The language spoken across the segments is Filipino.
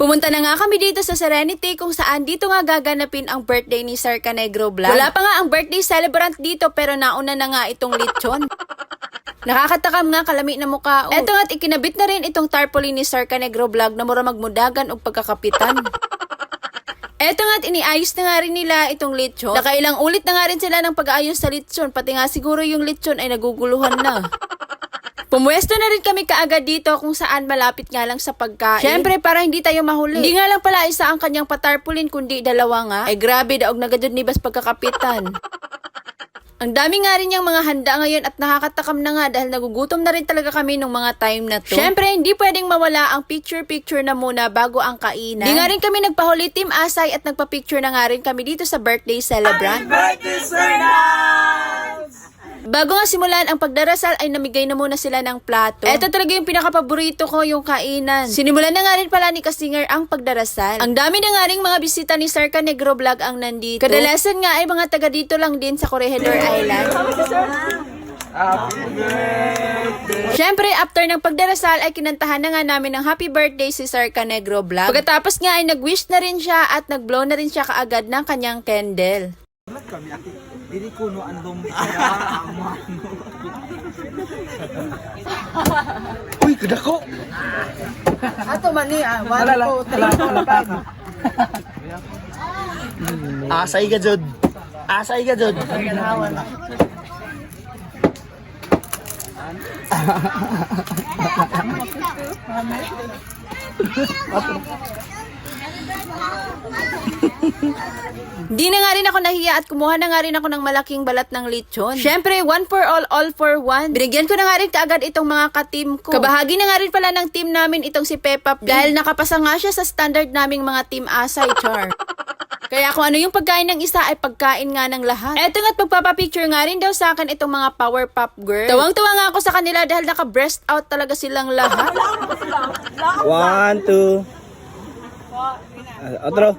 Pumunta na nga kami dito sa Serenity kung saan dito nga gaganapin ang birthday ni Sir Canegro Vlog. Wala pa nga ang birthday celebrant dito pero nauna na nga itong lechon. Nakakatakam nga kalami na mukha. Eto nga't ikinabit na rin itong tarpaulin ni Sir Canegro Vlog na mura magmudagan o pagkakapitan. Eto nga't iniayos na nga rin nila itong lechon. Nakailang ulit na nga rin sila ng pag-aayos sa lechon, pati nga siguro yung lechon ay naguguluhan na. Pumuwesto na rin kami kaagad dito kung saan malapit nga lang sa pagkain. Syempre, para hindi tayo mahuli. Hindi nga lang pala isa ang kanyang patarpulin, kundi dalawa nga. Ay grabe, daog na gadod ni Bas pagkakapitan. Ang dami nga rin yung mga handa ngayon at nakakatakam na nga dahil nagugutom na rin talaga kami nung mga time na to. Syempre, hindi pwedeng mawala ang picture-picture na muna bago ang kainan. Hindi nga rin kami nagpahuli Team Asay at nagpa-picture na nga rin kami dito sa birthday celebrant. Happy birthday, Sir Nance! Bago nga simulan ang pagdarasal ay namigay na muna sila ng plato. Ito talaga yung pinakapaborito ko, yung kainan. Sinimulan na nga rin pala ni Kasinger ang pagdarasal. Ang dami na nga rin mga bisita ni Sir Canegro Vlog ang nandito. Kadalasan nga ay mga taga dito lang din sa Corregidor Island. Happy birthday! Syempre, after ng pagdarasal ay kinantahan na nga namin ng happy birthday si Sir Canegro Vlog. Pagkatapos nga ay nag-wish na rin siya at nag-blow na rin siya kaagad ng kanyang candle. Dili ko no andong Uy, kadako! Ato man ni, wala ko, wala pa. Asay ka, Jod. Asay ka, Jod. Di na nga rin ako nahiya at kumuha na nga rin ako ng malaking balat ng lechon. Syempre, one for all for one. Binigyan ko na nga rin kaagad itong mga ka-team ko. Kabahagi na nga rin pala ng team namin itong si Peppa Pig. Dahil nakapasa nga siya sa standard naming mga Team Asay, char. Kaya kung ano yung pagkain ng isa ay pagkain nga ng lahat. Eto nga't magpapapicture nga rin daw sa akin itong mga Powerpuff Girl. Tawang-tawa nga ako sa kanila dahil naka-breast out talaga silang lahat. 1, 2. Otro.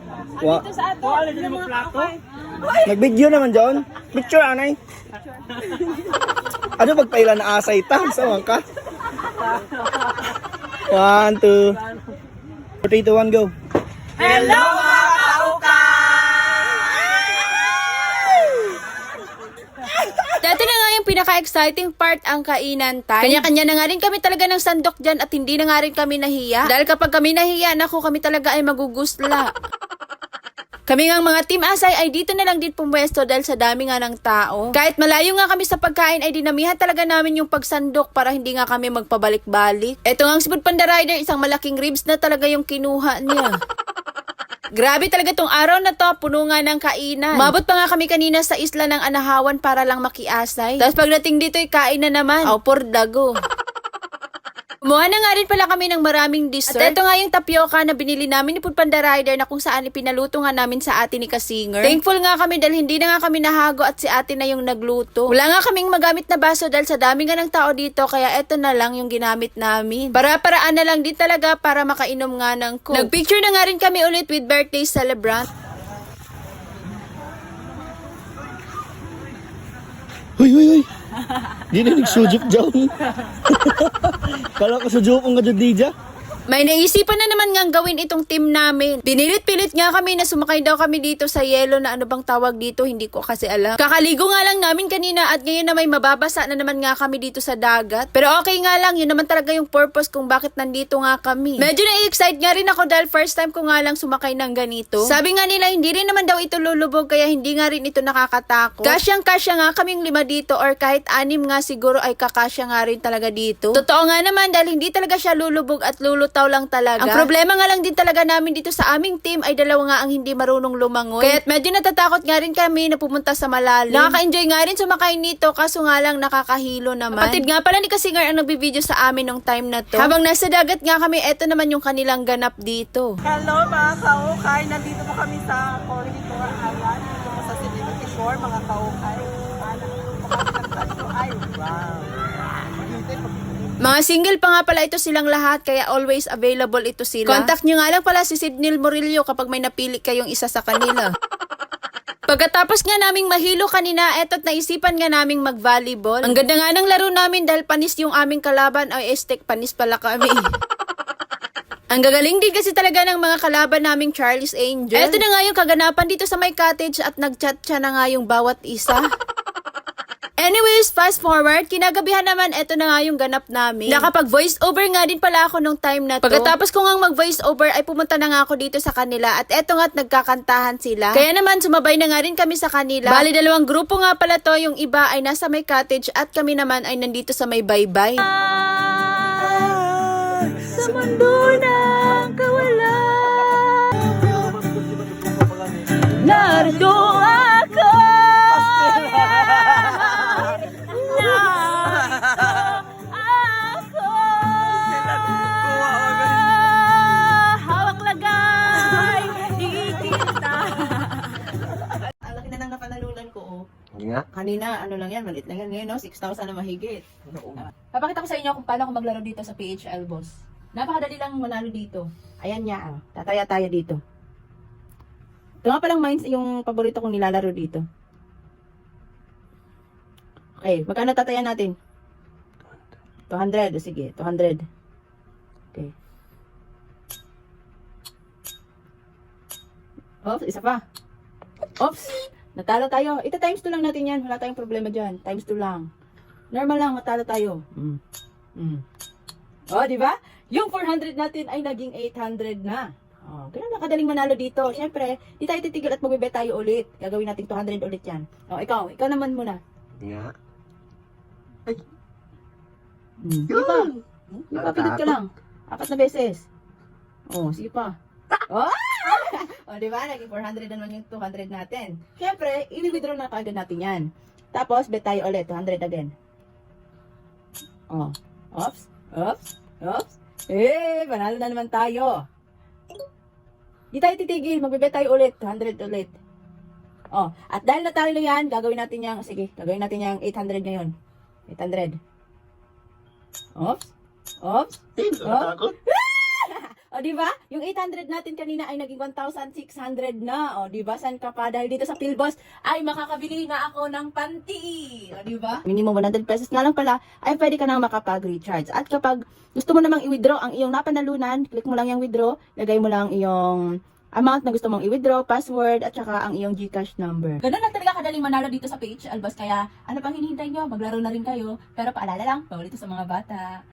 Nag-video naman dyan. Picture, anay. Ano pagpailan na asay ta? Saan ka? 1, 2. 3, 2, 1, go. Hello, mga Dati na nga yung pinaka-exciting part ang kainan time. Kanya-kanya na nga rin kami talaga ng sandok dyan at hindi na nga rin kami nahiya. Dahil kapag kami nahiya, naku, kami talaga ay magugusla. Kami nga mga Team Asay ay dito na lang din pumwesto dahil sa dami nga ng tao. Kahit malayo nga kami sa pagkain ay dinamihan talaga namin yung pagsandok para hindi nga kami magpabalik-balik. Eto nga ang Sipud Panda Rider, isang malaking ribs na talaga yung kinuha niya. Grabe talaga tong araw na to, puno nga ng kainan. Mabot pa nga kami kanina sa isla ng Anahawan para lang makiasay. Tapos pagdating dito ay kain na naman. Aw, por dago. Kumuha na nga rin pala kami ng maraming dessert. At ito nga yung tapioca na binili namin ni Sipud Panda Rider na kung saan ipinaluto nga namin sa ate ni Kasinger. Thankful nga kami dahil hindi na nga kami nahago at si ate na yung nagluto. Wala nga kaming magamit na baso dahil sa dami nga ng tao dito kaya ito na lang yung ginamit namin. Para-paraan na lang din talaga para makainom nga ng Coke. Nagpicture na nga rin kami ulit with birthday celebrant. Hoy, hoy, hoy. Di na nagsujuk dyan. Kala ko sujuk ang gadyo di dyan. May naisipan na naman nga gawin itong team namin. Pinilit-pilit nga kami na sumakay daw kami dito sa yelo na ano bang tawag dito, hindi ko kasi alam. Kakaligo nga lang namin kanina at ngayon na may mababasa na naman nga kami dito sa dagat. Pero okay nga lang, yun naman talaga yung purpose kung bakit nandito nga kami. Medyo na-excite nga rin ako dahil first time ko nga lang sumakay ng ganito. Sabi nga nila hindi rin naman daw ito lulubog kaya hindi nga rin ito nakakatakot. Kasyang-kasya nga kaming 5 dito or kahit 6 nga siguro ay kakasya nga rin talaga dito. Totoo nga naman dahil hindi talaga siya lulubog at lulutaw lang talaga. Ang problema nga lang din talaga namin dito sa aming team ay dalawa nga ang hindi marunong lumangoy. Kaya't medyo natatakot nga rin kami na pumunta sa malalim. Nakaka-enjoy nga rin sumakay nito kaso nga lang nakakahilo naman. Kapatid nga pala ni Kasinger ang nagbibideo sa amin nung time na to. Habang nasa dagat nga kami, eto naman yung kanilang ganap dito. Hello mga kaukay, nandito po kami sa Corregidor Island, sa Serenity Shore, mga kaukay. Ay, wow. Mga single pa nga pala ito silang lahat kaya always available ito sila. Contact nyo nga lang pala si Sidney Murillo kapag may napili kayong isa sa kanila. Pagkatapos nga naming mahilo kanina, eto't naisipan nga naming mag-volleyball. Ang ganda nga ng laro namin dahil panis yung aming kalaban ay estek panis pala kami. Ang gagaling din kasi talaga ng mga kalaban naming Charlie's Angel. Eto na nga yung kaganapan dito sa my cottage at nagchat siya na nga yung bawat isa. Anyways, fast forward, kinagabihan naman, eto na nga yung ganap namin. Nakapag voice over nga din pala ako nung time na to. Pagkatapos ko nga mag voice over ay pumunta na nga ako dito sa kanila at eto nga't nagkakantahan sila. Kaya naman sumabay na nga rin kami sa kanila. Bali, dalawang grupo nga pala to, yung iba ay nasa may cottage at kami naman ay nandito sa may baybay. Sa mundo ng kawalan, narito ako. Hawak lagay, di kita. Ang laki na ng napanalunan ko, oh. Nga. Kanina, ano lang yan, maliit lang yan. Ngayon, no? 6,000 na mahigit. Papakita ko sa inyo kung paano ako maglaro dito sa PHL, boss. Napakadali lang manalo dito. Ayan niya, oh. Tataya tayo dito. Ito nga palang mines yung paborito kong nilalaro dito. Okay, magkano tataya natin? 200. Sige, 200. Okay. Oops, isa pa. Oops, natalo tayo. Ito times 2 lang natin yan. Wala tayong problema dyan. Times 2 lang. Normal lang, matalo tayo. Oh, di ba? Yung 400 natin ay naging 800 na. Oh, ganun lang kadaling manalo dito. Siyempre, di tayo titigil at magbibet tayo ulit. Gagawin natin 200 ulit yan. Oh, ikaw naman muna. Nga. Sige pa. Sige pa, pindot ka lang. 4 na beses. Oh, sige pa. Oh! O, di ba? Naging 400 na naman yung 200 natin. Siyempre, i-withdraw na kagad natin yan. Tapos, bet tayo ulit. 200 again. Oh. Oops. Oops. Oops. Panalo na naman tayo. Di tayo titigil. Magbibet tayo ulit. 200 ulit. Oh. At dahil natalo yan, gagawin natin yung, sige, gagawin natin yung 800 ngayon. 800. Oops. Oops. Natakot. O, di ba? Yung 800 natin kanina ay naging 1,600 na. O, di ba? San ka pa? Dahil dito sa Philboss ay makakabili na ako ng panty. O, di ba? Minimum 100 pesos nga lang pala ay pwede ka nang makapag-recharge. At kapag gusto mo namang i-withdraw ang iyong napanalunan, click mo lang yung withdraw, lagay mo lang iyong amount na gusto mong i-withdraw, password, at saka ang iyong GCash number. Ganun lang talaga kadaling manalo dito sa PHL Boss. Kaya ano pang hinihintay nyo? Maglaro na rin kayo. Pero paalala lang, paulit sa mga bata.